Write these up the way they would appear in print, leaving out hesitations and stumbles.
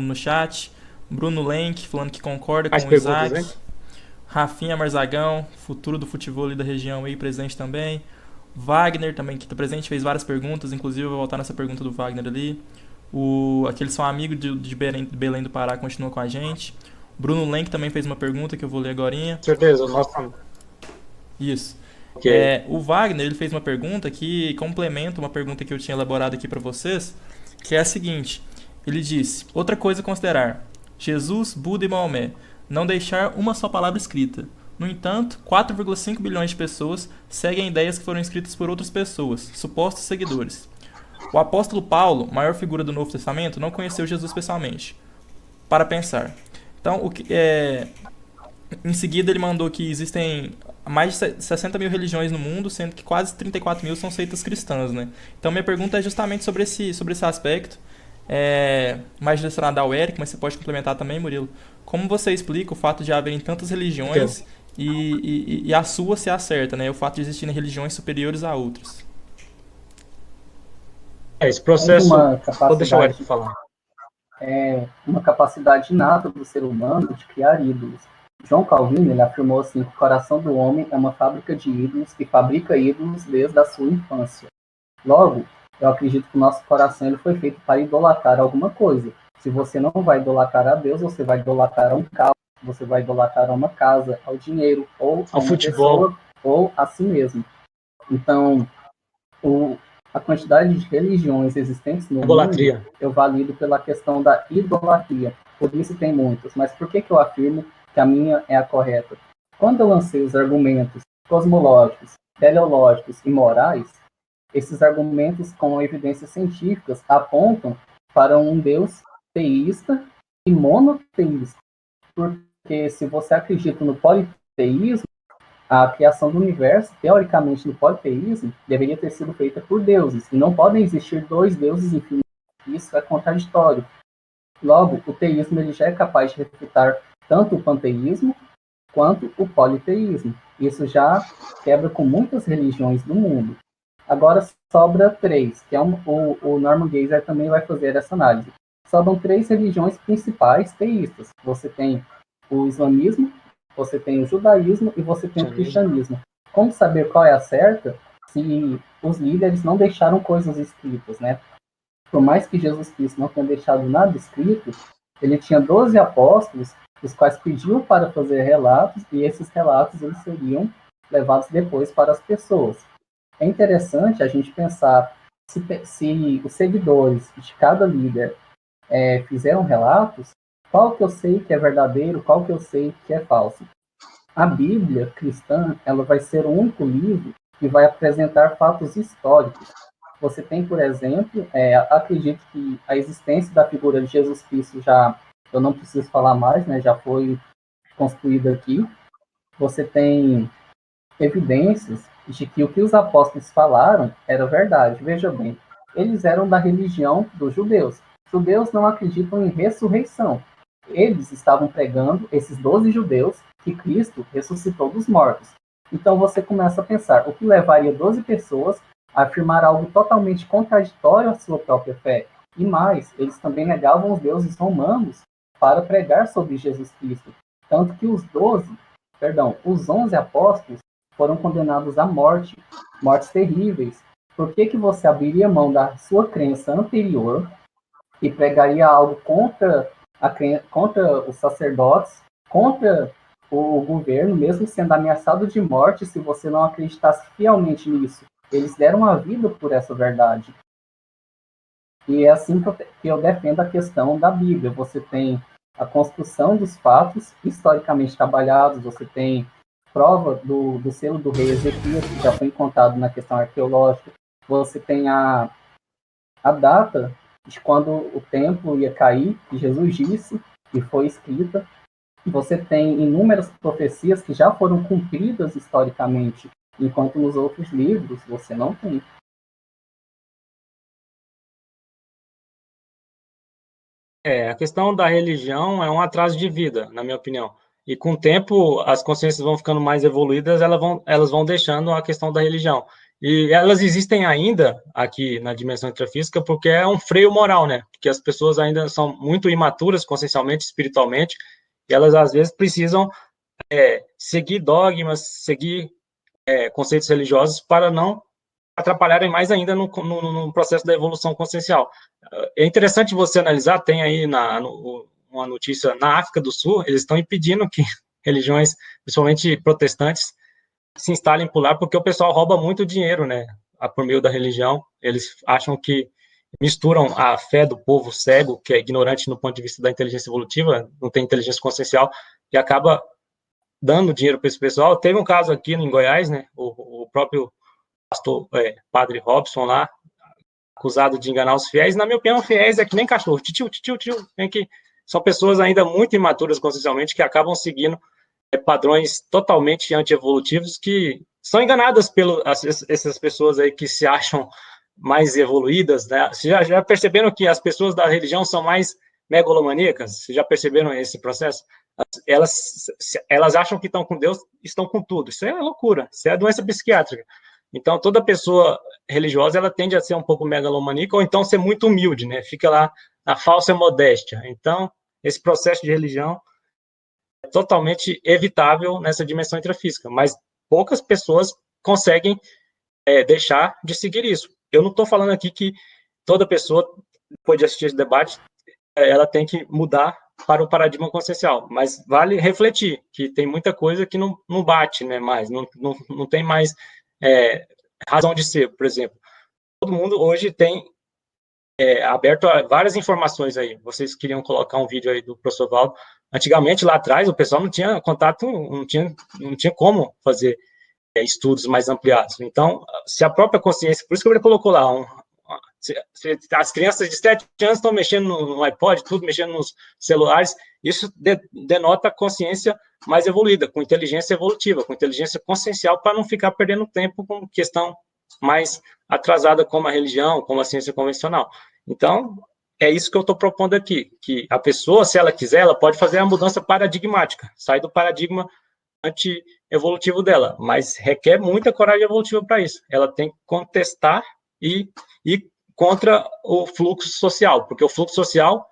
no chat. Bruno Lenk falando que concorda Mais com o perguntas, Isaac. né? Rafinha Marzagão, futuro do futebol ali da região aí, presente também. Wagner também, que está presente, fez várias perguntas, inclusive eu vou voltar nessa pergunta do Wagner ali. Aqueles são amigos de Belém do Pará, continua com a gente. Bruno Lenk também fez uma pergunta que eu vou ler agorinha. Certeza, nossa. Isso. Ok. O Wagner ele fez uma pergunta que complementa uma pergunta que eu tinha elaborado aqui para vocês, que é a seguinte. Ele disse: outra coisa a considerar: Jesus, Buda e Maomé, não deixar uma só palavra escrita. No entanto, 4,5 bilhões de pessoas seguem ideias que foram escritas por outras pessoas, supostos seguidores. O apóstolo Paulo, maior figura do Novo Testamento, não conheceu Jesus pessoalmente. Para pensar. Então, em seguida, ele mandou que existem mais de 60 mil religiões no mundo, sendo que quase 34 mil são seitas cristãs, né? Então, minha pergunta é justamente sobre esse aspecto, mais direcionada ao Eric, mas você pode complementar também, Murilo. Como você explica o fato de haverem tantas Entendo. religiões e a sua se acerta, né? O fato de existirem religiões superiores a outras. Esse Temos processo. Vou deixar o Eric falar. uma capacidade inata do ser humano de criar ídolos. João Calvino ele afirmou assim que o coração do homem é uma fábrica de ídolos que fabrica ídolos desde a sua infância. Logo, eu acredito que o nosso coração ele foi feito para idolatrar alguma coisa. Se você não vai idolatrar a Deus, você vai idolatrar a um carro, você vai idolatrar a uma casa, ao dinheiro, ou a Ao uma futebol. pessoa, ou a si mesmo. Então, a quantidade de religiões existentes no Idolatria. mundo, eu valido pela questão da idolatria. Por isso tem muitas. Mas por que eu afirmo que a minha é a correta? Quando eu lancei os argumentos cosmológicos, teleológicos e morais, esses argumentos com evidências científicas apontam para um Deus teísta e monoteísta. Porque se você acredita no politeísmo, a criação do universo, teoricamente, no politeísmo, deveria ter sido feita por deuses, e não podem existir dois deuses infinitos. Isso é contraditório. Logo, o teísmo ele já é capaz de refutar tanto o panteísmo quanto o politeísmo. Isso já quebra com muitas religiões do mundo. Agora sobra três, que é o Norman Geisler também vai fazer essa análise. Sobram três religiões principais teístas. Você tem o islamismo, você tem o judaísmo e você tem o cristianismo. Como saber qual é a certa se os líderes não deixaram coisas escritas, né? Por mais que Jesus Cristo não tenha deixado nada escrito, ele tinha 12 apóstolos, os quais pediam para fazer relatos, e esses relatos eles seriam levados depois para as pessoas. É interessante a gente pensar se os seguidores de cada líder fizeram relatos, qual que eu sei que é verdadeiro, qual que eu sei que é falso. A Bíblia cristã, ela vai ser o único livro que vai apresentar fatos históricos. Você tem, por exemplo, acredito que a existência da figura de Jesus Cristo eu não preciso falar mais, né, já foi construída aqui. Você tem evidências de que o que os apóstolos falaram era verdade. Veja bem, eles eram da religião dos judeus. Judeus não acreditam em ressurreição. Eles estavam pregando, esses 12 judeus, que Cristo ressuscitou dos mortos. Então você começa a pensar, o que levaria 12 pessoas a afirmar algo totalmente contraditório à sua própria fé? E mais, eles também negavam os deuses romanos para pregar sobre Jesus Cristo. Tanto que os 11 apóstolos foram condenados à morte, mortes terríveis. Por que você abriria mão da sua crença anterior e pregaria algo contra os sacerdotes, contra o governo, mesmo sendo ameaçado de morte, se você não acreditasse fielmente nisso? Eles deram a vida por essa verdade. E é assim que eu defendo a questão da Bíblia. Você tem a construção dos fatos historicamente trabalhados, você tem prova do selo do rei Ezequias, que já foi encontrado na questão arqueológica, você tem a data de quando o templo ia cair, que Jesus disse, e foi escrita. Você tem inúmeras profecias que já foram cumpridas historicamente, enquanto nos outros livros você não tem. A questão da religião é um atraso de vida, na minha opinião. E com o tempo, as consciências vão ficando mais evoluídas, elas vão deixando a questão da religião. E elas existem ainda aqui na dimensão intrafísica porque é um freio moral, né? Porque as pessoas ainda são muito imaturas consciencialmente, espiritualmente, e elas às vezes precisam seguir dogmas, seguir conceitos religiosos para não atrapalharem mais ainda no processo da evolução consciencial. É interessante você analisar, tem aí uma notícia na África do Sul, eles estão impedindo que religiões, principalmente protestantes, se instalem por lá, porque o pessoal rouba muito dinheiro, né, por meio da religião. Eles acham que misturam a fé do povo cego, que é ignorante no ponto de vista da inteligência evolutiva, não tem inteligência consciencial, e acaba dando dinheiro para esse pessoal. Teve um caso aqui em Goiás, né, o próprio pastor, padre Robson lá, acusado de enganar os fiéis. Na minha opinião, fiéis é que nem cachorro, tio, vem aqui. São pessoas ainda muito imaturas consciencialmente que acabam seguindo padrões totalmente antievolutivos que são enganadas essas pessoas aí que se acham mais evoluídas, né? Vocês já perceberam que as pessoas da religião são mais megalomaníacas? Vocês já perceberam esse processo? Elas acham que estão com Deus, estão com tudo. Isso é loucura, isso é doença psiquiátrica. Então, toda pessoa religiosa, ela tende a ser um pouco megalomaníaca, ou então ser muito humilde, né? Fica lá na falsa modéstia. Então, esse processo de religião é totalmente evitável nessa dimensão intrafísica, mas poucas pessoas conseguem deixar de seguir isso. Eu não estou falando aqui que toda pessoa, depois de assistir esse debate, ela tem que mudar para o paradigma consciencial, mas vale refletir que tem muita coisa que não bate, né, mais, não tem mais razão de ser. Por exemplo, todo mundo hoje tem aberto a várias informações aí. Vocês queriam colocar um vídeo aí do professor Valdo. Antigamente, lá atrás, o pessoal não tinha contato, não tinha como fazer estudos mais ampliados. Então, se a própria consciência, por isso que ele colocou lá, as crianças de 7 anos estão mexendo no iPod, tudo mexendo nos celulares, isso denota consciência mais evoluída, com inteligência evolutiva, com inteligência consciencial, para não ficar perdendo tempo com questão mais atrasada como a religião, como a ciência convencional. Então, é isso que eu estou propondo aqui, que a pessoa, se ela quiser, ela pode fazer a mudança paradigmática, sair do paradigma anti-evolutivo dela, mas requer muita coragem evolutiva para isso. Ela tem que contestar e ir contra o fluxo social, porque o fluxo social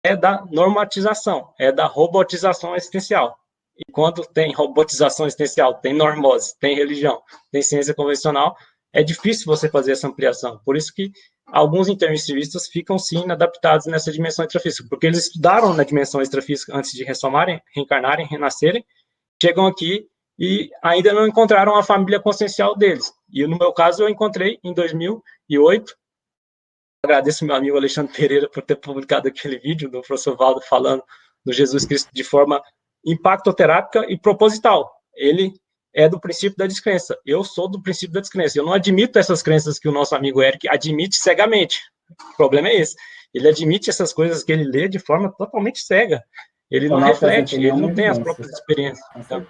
é da normatização, é da robotização existencial. E quando tem robotização existencial, tem normose, tem religião, tem ciência convencional, é difícil você fazer essa ampliação. Por isso que alguns intermissivistas ficam, sim, inadaptados nessa dimensão extrafísica, porque eles estudaram na dimensão extrafísica antes de ressomarem, reencarnarem, renascerem, chegam aqui e ainda não encontraram a família consciencial deles. E no meu caso, eu encontrei em 2008. Agradeço meu amigo Alexandre Pereira por ter publicado aquele vídeo do professor Valdo falando do Jesus Cristo de forma impactoterápica e proposital. Ele é do princípio da descrença. Eu sou do princípio da descrença. Eu não admito essas crenças que o nosso amigo Eric admite cegamente. O problema é esse. Ele admite essas coisas que ele lê de forma totalmente cega. Ele não reflete, ele não tem as próprias experiências. Então,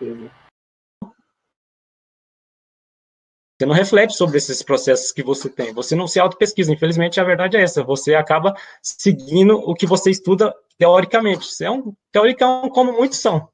você não reflete sobre esses processos que você tem. Você não se auto-pesquisa. Infelizmente, a verdade é essa. Você acaba seguindo o que você estuda teoricamente. Você é um teoricão, como muitos são.